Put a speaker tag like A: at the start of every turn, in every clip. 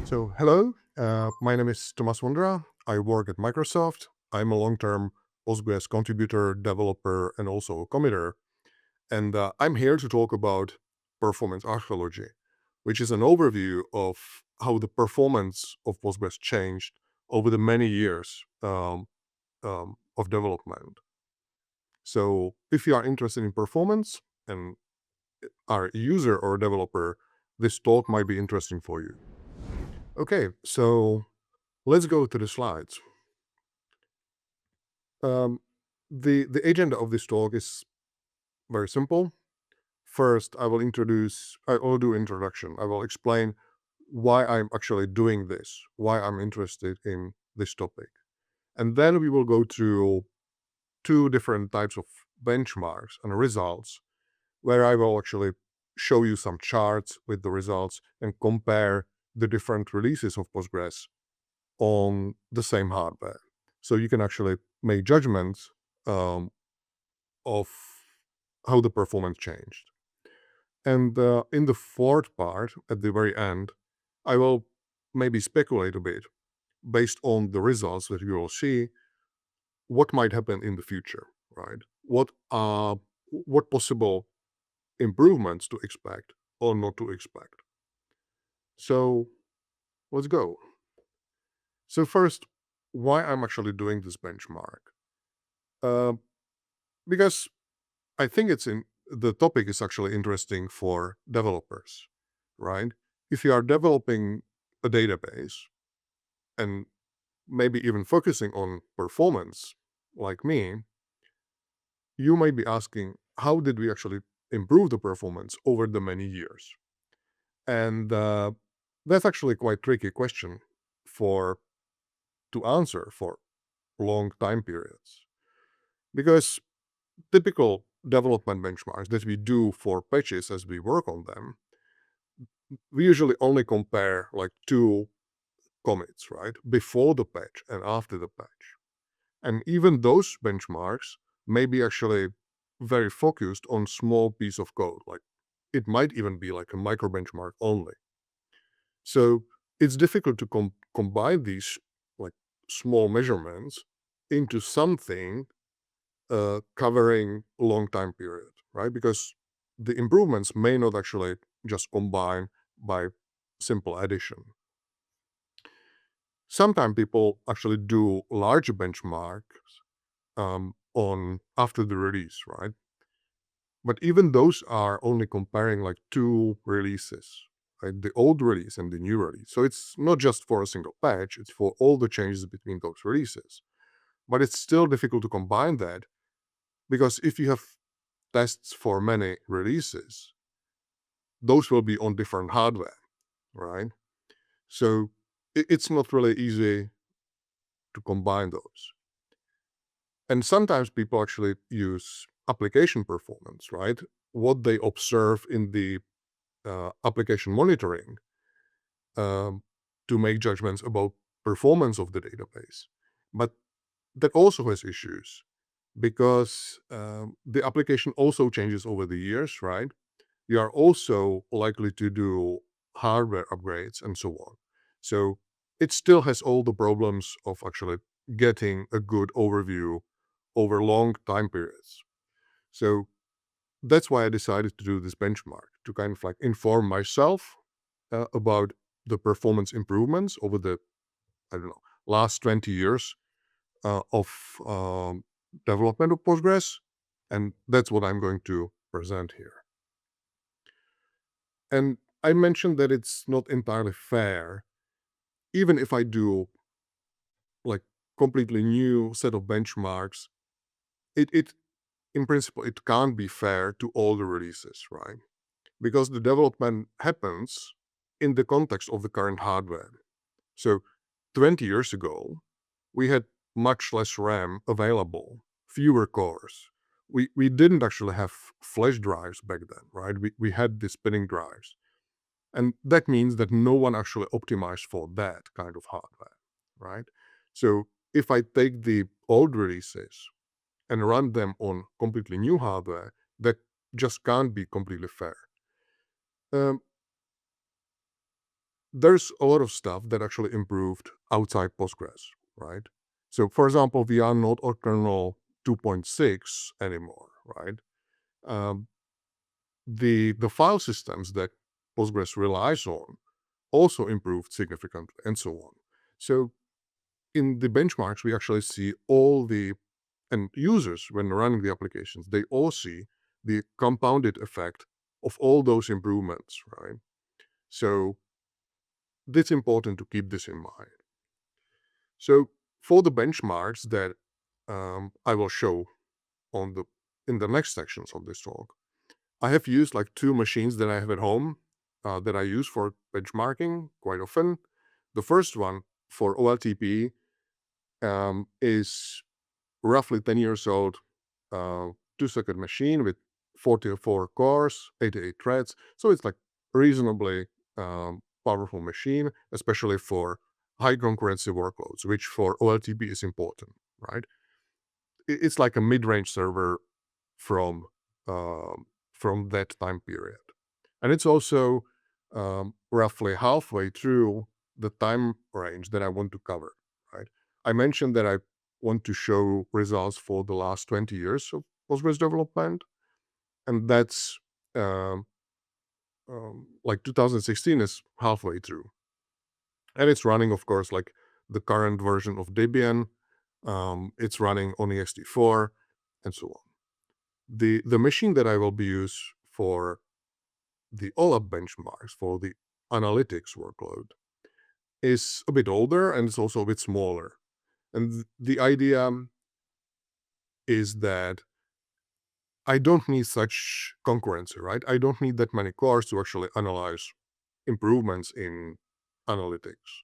A: So, hello, my name is Tomas Vondra. I work at Microsoft. I'm a long-term Postgres contributor, developer, and also a committer. And I'm here to talk about performance archaeology, which is an overview of how the performance of Postgres changed over the many years of development. So, if you are interested in performance and are a user or a developer, this talk might be interesting for you. Okay, so let's go to the slides. Um, the agenda of this talk is very simple. First, I will do introduction. I will explain why I'm actually doing this, why I'm interested in this topic. And then we will go through two different types of benchmarks and results, where I will actually show you some charts with the results and compare the different releases of Postgres on the same hardware. So you can actually make judgments um, of how the performance changed. And in the fourth part, at the very end, I will maybe speculate a bit based on the results that you will see, what might happen in the future, right? What possible improvements to expect or not to expect. So let's go. So first, why I'm actually doing this benchmark? Uh, because I think the topic is actually interesting for developers, right? If you are developing a database and maybe even focusing on performance, like me, you might be asking, how did we actually improve the performance over the many years? And that's actually quite tricky question for to answer for long time periods, because typical development benchmarks that we do for patches as we work on them, we usually only compare like two commits, right? Before the patch and after the patch. And even those benchmarks may be actually very focused on small piece of code. Like it might even be like a micro benchmark only. So it's difficult to combine these like small measurements into something covering a long time period, right? Because the improvements may not actually just combine by simple addition. Sometimes people actually do large benchmarks on after the release, right? But even those are only comparing like two releases, right? The old release and the new release. So it's not just for a single patch, it's for all the changes between those releases. But it's still difficult to combine that, because if you have tests for many releases, those will be on different hardware, right? So it's not really easy to combine those. And sometimes people actually use application performance, right? What they observe in the application monitoring um, to make judgments about performance of the database. But that also has issues, because the application also changes over the years, right? You are also likely to do hardware upgrades and so on. So it still has all the problems of actually getting a good overview over long time periods. So that's why I decided to do this benchmark, to kind of like inform myself about the performance improvements over the, I don't know, last 20 years of development of Postgres. And that's what I'm going to present here. And I mentioned that it's not entirely fair, even if I do like completely new set of benchmarks, it in principle, it can't be fair to all the releases, right? Because the development happens in the context of the current hardware. So 20 years ago, we had much less RAM available, fewer cores. We didn't actually have flash drives back then, right? We had the spinning drives. And that means that no one actually optimized for that kind of hardware, right? So if I take the old releases and run them on completely new hardware, that just can't be completely fair. Um, there's a lot of stuff that actually improved outside Postgres, right? So for example, we are not on kernel 2.6 anymore, right? Um, the file systems that Postgres relies on also improved significantly, and so on. So in the benchmarks, we actually see all the, and users, when running the applications, they all see the compounded effect of all those improvements, right? So it's important to keep this in mind. So for the benchmarks that I will show on the in the next sections of this talk, I have used like two machines that I have at home that I use for benchmarking quite often. The first one for OLTP is roughly 10 years old, two-socket machine with 44 cores, 88 threads. So it's like reasonably powerful machine, especially for high concurrency workloads, which for OLTP is important, right? It's like a mid-range server from that time period, and it's also roughly halfway through the time range that I want to cover. Right? I mentioned that I want to show results for the last 20 years of Postgres development, and that's um, like 2016 is halfway through, and it's running, of course, like the current version of Debian. It's running on ext4, and so on. The machine that I will be used for the OLAP benchmarks for the analytics workload is a bit older and it's also a bit smaller. And the idea is that I don't need such concurrency, right? I don't need that many cores to actually analyze improvements in analytics.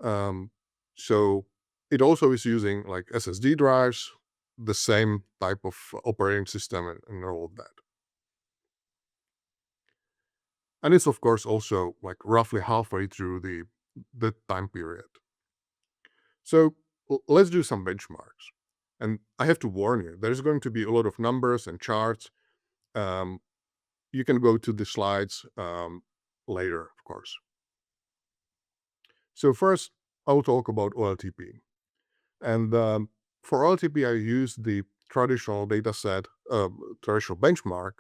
A: Um, so it also is using like SSD drives, the same type of operating system and all of that. And it's of course also like roughly halfway through the time period. So let's do some benchmarks. And I have to warn you, there's going to be a lot of numbers and charts. Um, you can go to the slides later, of course. So first, I'll talk about OLTP. And for OLTP, I use the traditional dataset, traditional benchmark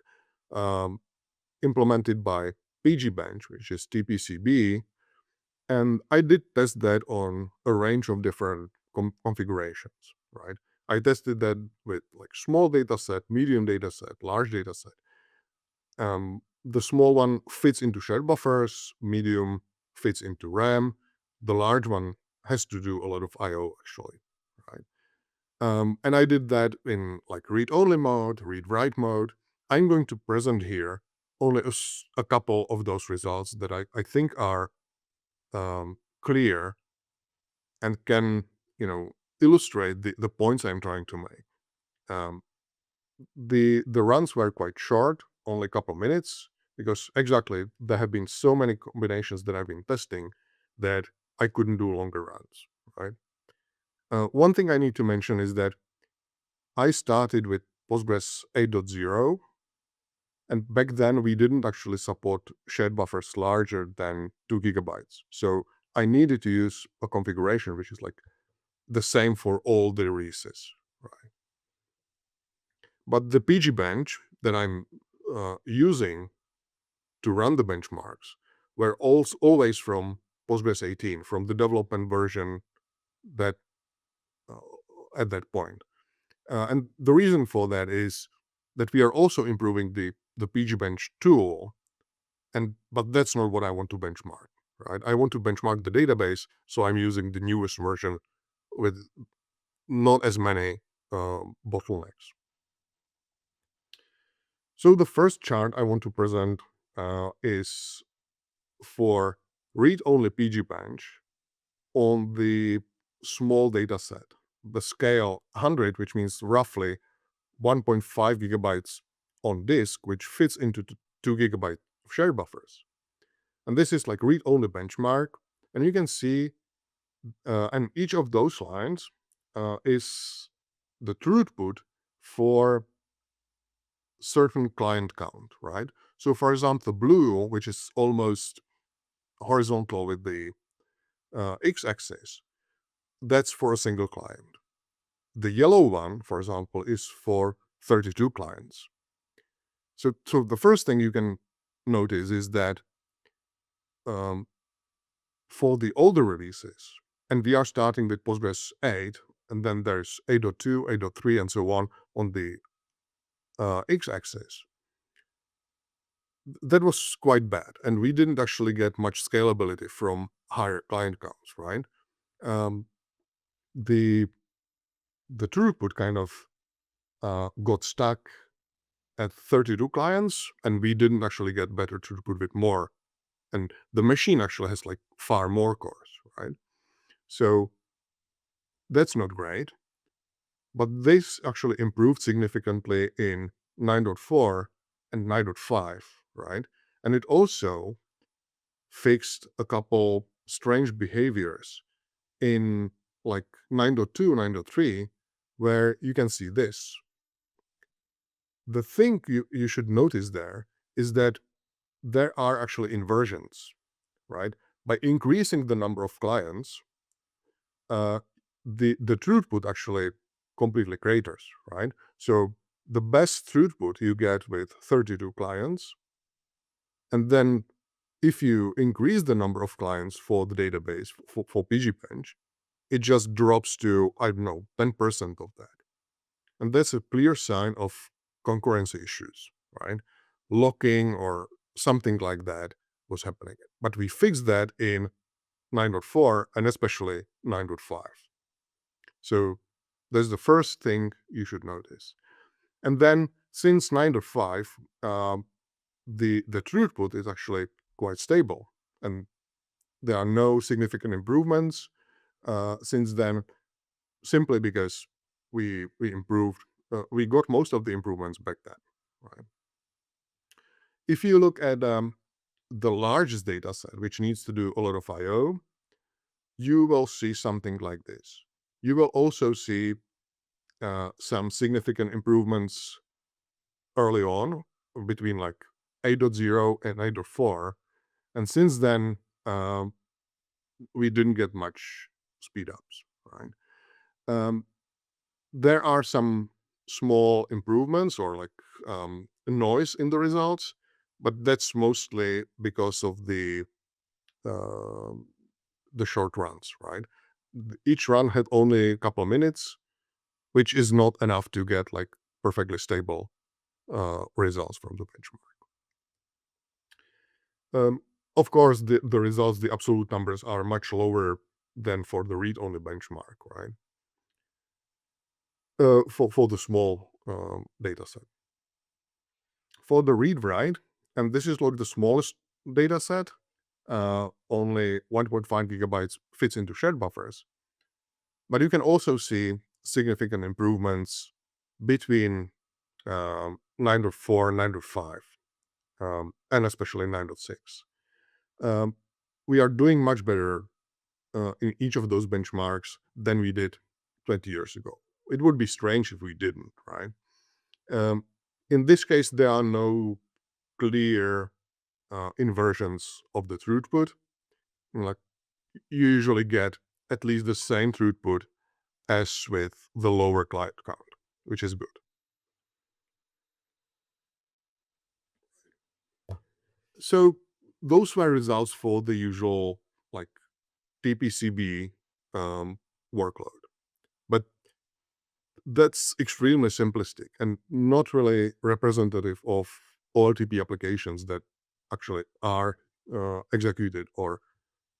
A: um, implemented by PGBench, which is TPCB. And I did test that on a range of different configurations, right? I tested that with like small data set, medium data set, large data set. The small one fits into shared buffers, medium fits into RAM. The large one has to do a lot of I/O actually, right? And I did that in like read-only mode, read-write mode. I'm going to present here only a couple of those results that I think are clear and can, illustrate the points I'm trying to make. Um, the runs were quite short, only a couple minutes, because exactly there have been so many combinations that I've been testing that I couldn't do longer runs, right? One thing I need to mention is that I started with Postgres 8.0, and back then we didn't actually support shared buffers larger than 2 gigabytes. So I needed to use a configuration which is like the same for all the releases, right? But the PG bench that I'm using to run the benchmarks were always from Postgres 18, from the development version that uh, at that point. And the reason for that is that we are also improving the PG bench tool, but that's not what I want to benchmark, right? I want to benchmark the database, so I'm using the newest version with not as many bottlenecks. So the first chart I want to present is for read-only PG bench on the small data set, the scale 100, which means roughly 1.5 gigabytes on disk, which fits into 2 gigabyte of shared buffers. And this is like read-only benchmark. And you can see, and each of those lines is the throughput for certain client count, right? So for example, the blue, which is almost horizontal with the x-axis, that's for a single client. The yellow one, for example, is for 32 clients. So the first thing you can notice is that um, for the older releases, and we are starting with Postgres 8, and then there's 8.2, 8.3, and so on the x-axis, that was quite bad, and we didn't actually get much scalability from higher client counts, right? Um, the throughput kind of got stuck at 32 clients, and we didn't actually get better throughput with more. And the machine actually has like far more cores, right? So that's not great. But this actually improved significantly in 9.4 and 9.5, right? And it also fixed a couple strange behaviors in like 9.2, 9.3, where you can see this. The thing you should notice there is that there are actually inversions, right? By increasing the number of clients, uh, the throughput actually completely craters, right? So the best throughput you get with 32 clients, and then if you increase the number of clients for the database for pgbench, it just drops to, I don't know, 10% of that. And that's a clear sign of concurrency issues, right? Locking or something like that was happening. But we fixed that in 9.4 and especially 9.5. So that's the first thing you should notice. And then since 9.5, the throughput is actually quite stable, and there are no significant improvements since then, simply because we improved. We got most of the improvements back then, right? If you look at the largest data set, which needs to do a lot of I/O, you will see something like this. You will also see some significant improvements early on between like 8.0 and 8.4. And since then, we didn't get much speed ups, right? Um, there are some small improvements or like noise in the results, but that's mostly because of uh, the short runs, right? Each run had only a couple of minutes, which is not enough to get like perfectly stable results from the benchmark. Of course, the results, the absolute numbers are much lower than for the read-only benchmark, right? For the small data set. For the read-write, and this is like the smallest data set, only 1.5 gigabytes fits into shared buffers. But you can also see significant improvements between 9.4 and 9.5, and especially 9.6. We are doing much better in each of those benchmarks than we did 20 years ago. It would be strange if we didn't, right? In this case, there are no clear inversions of the throughput. Like you usually get at least the same throughput as with the lower client count, which is good. So those were results for the usual like TPCB workload. But that's extremely simplistic and not really representative of OLTP applications that actually are executed or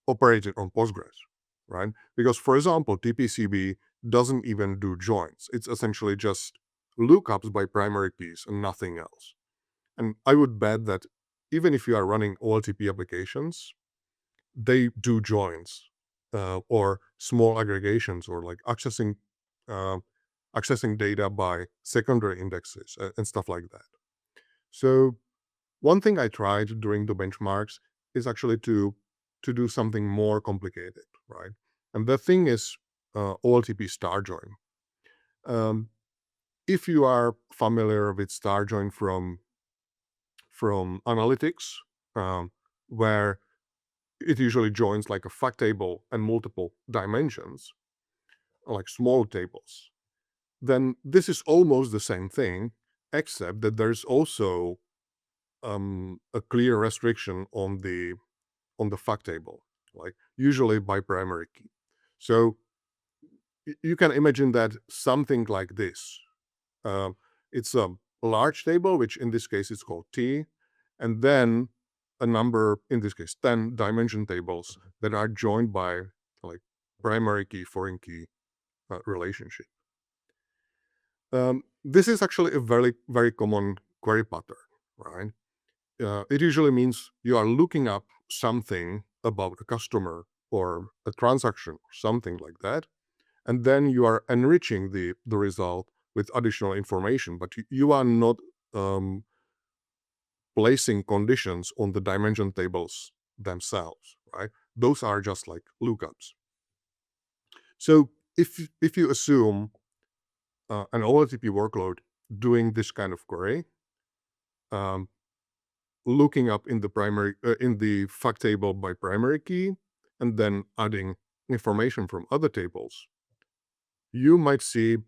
A: operated on Postgres, right? Because, for example, TPCB doesn't even do joins. It's essentially just lookups by primary keys and nothing else. And I would bet that even if you are running OLTP applications, they do joins or small aggregations or like uh, accessing data by secondary indexes and stuff like that. So one thing I tried during the benchmarks is actually to do something more complicated, right? And the thing is OLTP starjoin. Um, if you are familiar with starjoin from analytics, um, where it usually joins like a fact table and multiple dimensions, like small tables, then this is almost the same thing, except that there's also a clear restriction on the fact table, like usually by primary key. So you can imagine that something like this. Um, it's a large table, which in this case is called T, and then a number, in this case 10 dimension tables that are joined by like primary key, foreign key relationship. This is actually a very, very common query pattern, right? It usually means you are looking up something about a customer or a transaction or something like that, and then you are enriching the result with additional information, but you are not um, placing conditions on the dimension tables themselves, right? Those are just like lookups. So if you assume an OLTP workload doing this kind of query, um, looking up in the primary in the fact table by primary key, and then adding information from other tables, you might see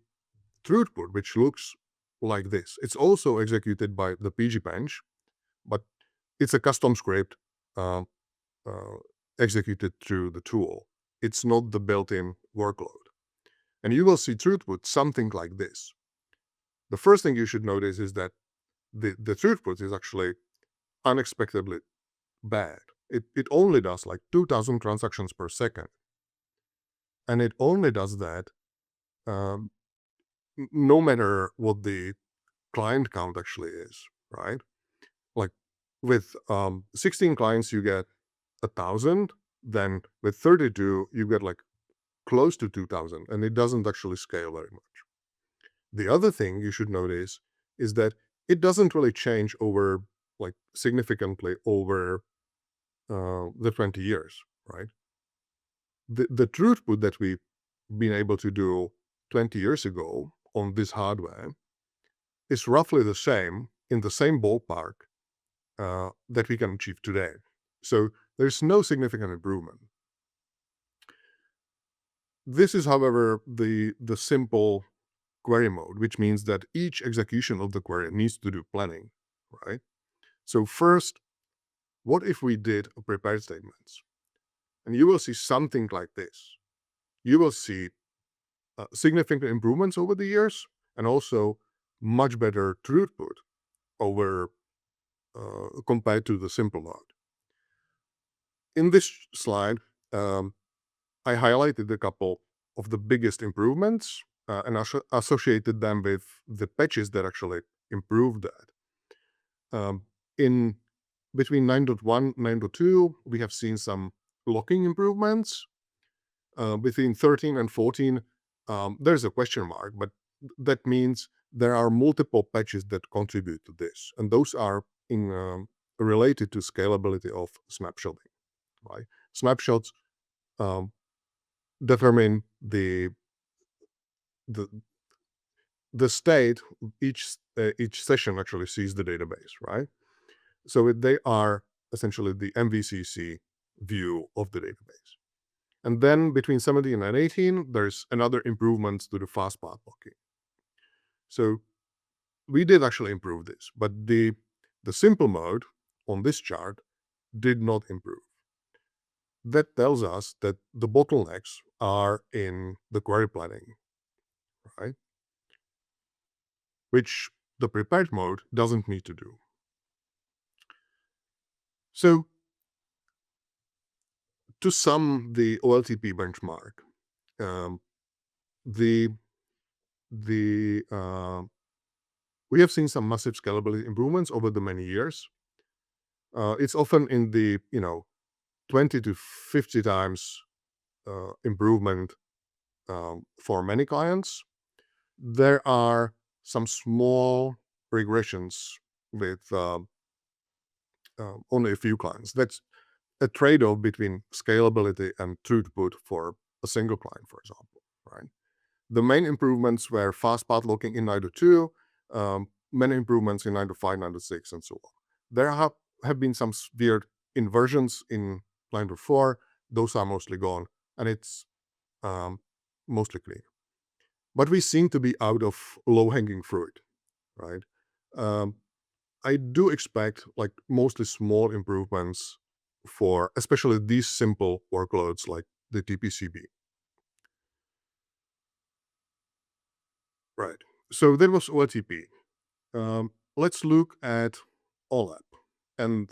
A: throughput which looks like this. It's also executed by the PG bench, but it's a custom script uh, uh, executed through the tool. It's not the built-in workload. And you will see throughput something like this. The first thing you should notice is that the throughput is actually unexpectedly bad. It only does like 2,000 transactions per second. And it only does that um, no matter what the client count actually is, right? Like with 16 clients, you get 1,000. Then with 32, you get like close to 2,000, and it doesn't actually scale very much. The other thing you should notice is that it doesn't really change over like significantly over the 20 years, right? The throughput that we've been able to do 20 years ago on this hardware is roughly the same, in the same ballpark that we can achieve today. So there's no significant improvement. This is, however, the simple query mode, which means that each execution of the query needs to do planning, right? So first, what if we did a prepared statements? And you will see something like this. You will see significant improvements over the years, and also much better throughput over compared to the simple mode. In this slide, I highlighted a couple of the biggest improvements and associated them with the patches that actually improved that. In between 9.1 9.2, we have seen some locking improvements. Between 13 and 14, there's a question mark, but that means there are multiple patches that contribute to this, and those are related to scalability of snapshotting. Right? Snapshots um, determine the the state each session actually sees the database, right? So they are essentially the MVCC view of the database. And then between 17 and 18, there's another improvements to the fast path locking. So we did actually improve this, but the simple mode on this chart did not improve. That tells us that the bottlenecks are in the query planning, right? Which the prepared mode doesn't need to do. So to sum the OLTP benchmark, um, the we have seen some massive scalability improvements over the many years. It's often in the 20 to 50 times improvement for many clients. There are some small regressions with only a few clients. That's a trade-off between scalability and throughput for a single client, for example, right? The main improvements were fast path locking in 9.2, many improvements in 9.5, 9.6, and so on. There have been some weird inversions in line.4, those are mostly gone, and it's mostly clean. But we seem to be out of low-hanging fruit, right? Um, I do expect like mostly small improvements for especially these simple workloads like the TPCB. Right. So that was OLTP. Let's look at OLAP. And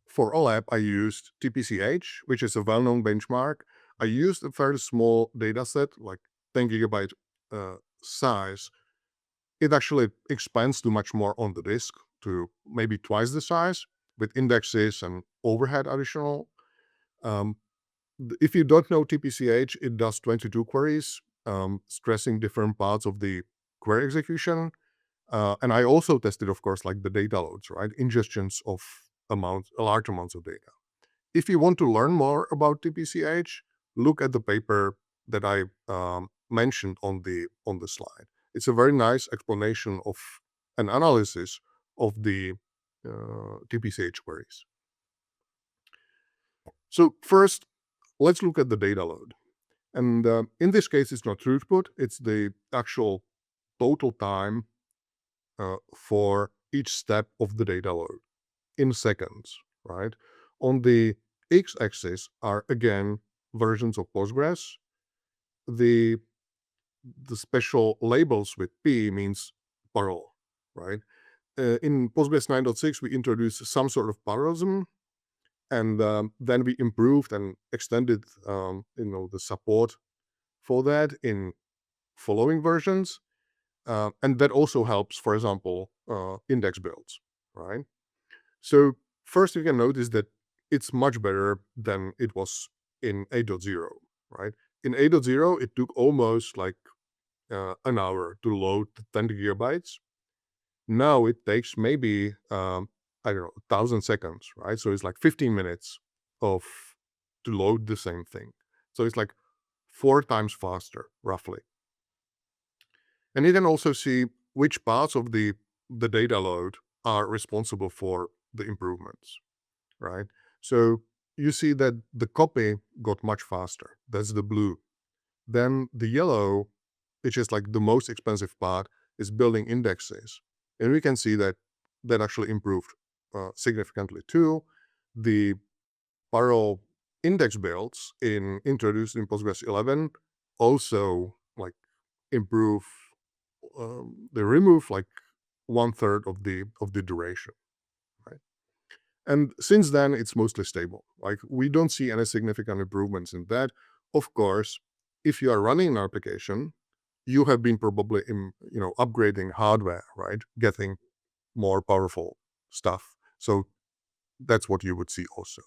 A: for OLAP, I used TPCH, which is a well-known benchmark. I used a very small data set, like 10 gigabyte size. It actually expands to much more on the disk, to maybe twice the size, with indexes and overhead additional. Um, if you don't know TPCH, it does 22 queries, stressing different parts of the query execution. And I also tested, of course, like the data loads, right? Ingestions of large amounts of data. If you want to learn more about TPCH, look at the paper that I mentioned on the slide. It's a very nice explanation of an analysis of the TPCH queries. So first, let's look at the data load. And in this case, it's not throughput, it's the actual total time for each step of the data load in seconds, right? On the x-axis are again versions of Postgres. The special labels with P means parallel, right? In Postgres 9.6, we introduced some sort of parallelism, and then we improved and extended, the support for that in following versions. And that also helps, for example, index builds, right? So first you can notice that it's much better than it was in 8.0, right? In 8.0, it took almost like an hour to load 10 gigabytes. Now it takes maybe, I don't know, 1,000 seconds, right? So it's like 15 minutes of to load the same thing. So it's like 4 times faster, roughly. And you can also see which parts of the data load are responsible for the improvements, right? So you see that the copy got much faster. That's the blue. Then the yellow, which is like the most expensive part, is building indexes. And we can see that that actually improved significantly too. The parallel index builds introduced in Postgres 11 also like improve, they remove like 1/3 of the duration, right? And since then, it's mostly stable. Like we don't see any significant improvements in that. Of course, if you are running an application, you have been probably upgrading hardware, right? Getting more powerful stuff. So that's what you would see also.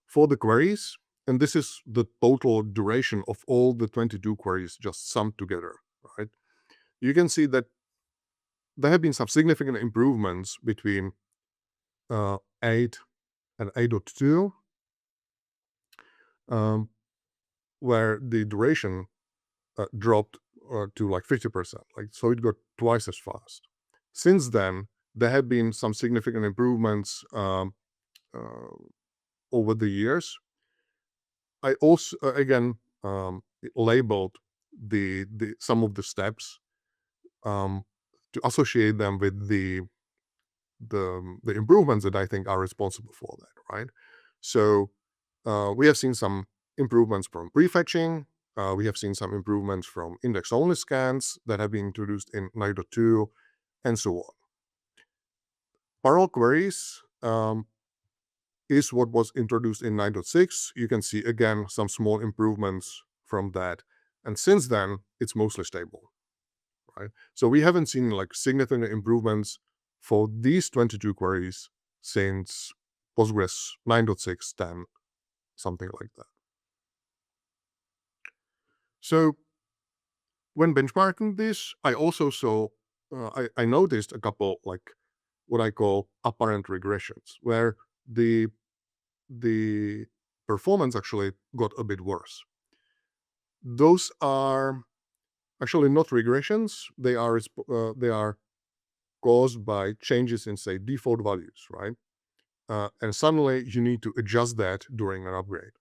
A: For the queries, and this is the total duration of all the 22 queries just summed together, right? You can see that there have been some significant improvements between 8 and 8.2, where the duration dropped to like 50%. Like so, it got twice as fast. Since then, there have been some significant improvements over the years. I also again labeled the some of the steps to associate them with the improvements that I think are responsible for that, right? So we have seen some improvements from prefetching. We have seen some improvements from index-only scans that have been introduced in 9.2, and so on. Parallel queries is what was introduced in 9.6. You can see again some small improvements from that. And since then, it's mostly stable, right? So we haven't seen like significant improvements for these 22 queries since Postgres 9.6, 10, something like that. So when benchmarking this, I also saw, I noticed a couple like what I call apparent regressions, where the performance actually got a bit worse. Those are actually not regressions; they are caused by changes in, say, default values, right? and suddenly you need to adjust that during an upgrade.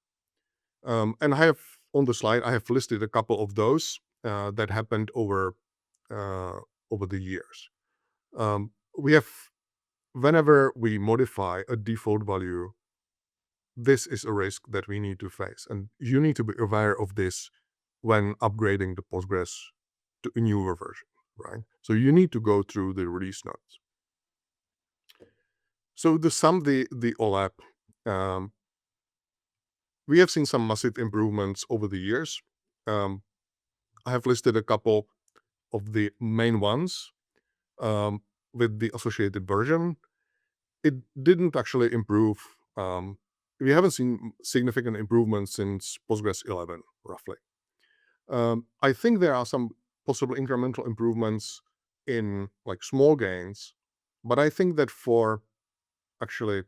A: And I have on the slide, I have listed a couple of those that happened over the years. We have, whenever we modify a default value, this is a risk that we need to face, and you need to be aware of this when upgrading the Postgres to a newer version, right? So you need to go through the release notes. So to sum the OLAP, we have seen some massive improvements over the years. I have listed a couple of the main ones with the associated version. It didn't actually improve. We haven't seen significant improvements since Postgres 11, roughly. I think there are some possible incremental improvements in like small gains, but I think that for actually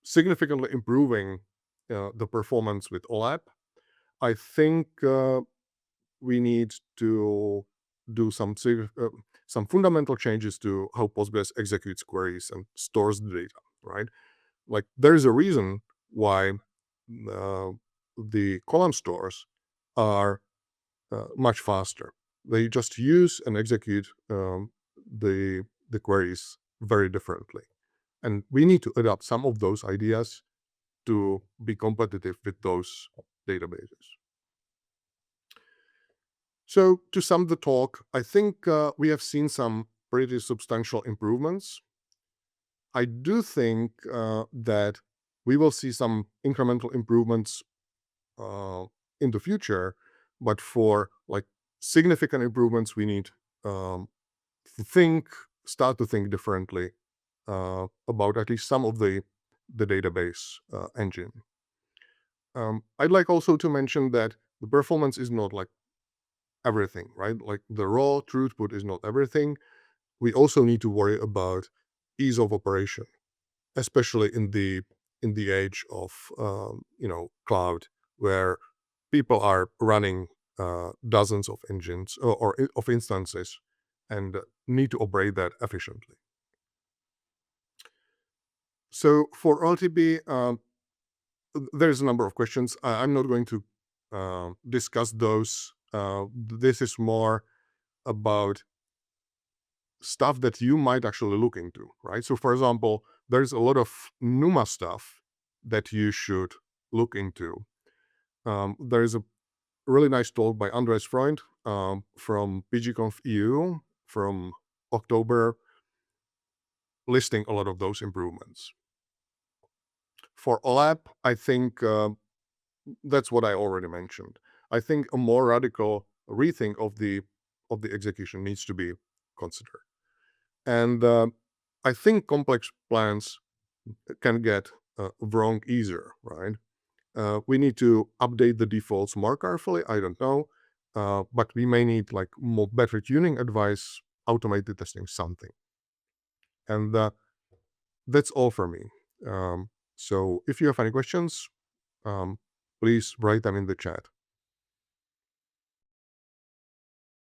A: significantly improving the performance with OLAP, I think we need to do some fundamental changes to how Postgres executes queries and stores the data, right? Like there is a reason why uh, the column stores are much faster. They just use and execute the queries very differently, and we need to adopt some of those ideas to be competitive with those databases. So to sum the talk, I think we have seen some pretty substantial improvements. I do think that we will see some incremental improvements uh, in the future, but for like significant improvements, we need um, to start to think differently about at least some of the database engine. I'd like also to mention that the performance is not like everything, right? Like the raw throughput is not everything. We also need to worry about ease of operation, especially in the age of cloud, where people are running dozens of engines or of instances and need to operate that efficiently. So for OLTP, there's a number of questions. I'm not going to discuss those. This is more about stuff that you might actually look into, right? So for example, there's a lot of NUMA stuff that you should look into. There is a really nice talk by Andres Freund from PGConf EU from October listing a lot of those improvements. For OLAP, I think that's what I already mentioned. I think a more radical rethink of the execution needs to be considered. And I think complex plans can get wrong easier, right? We need to update the defaults more carefully. I don't know, but we may need like more better tuning advice, automated testing, something. And that's all for me. So if you have any questions, please write them in the chat.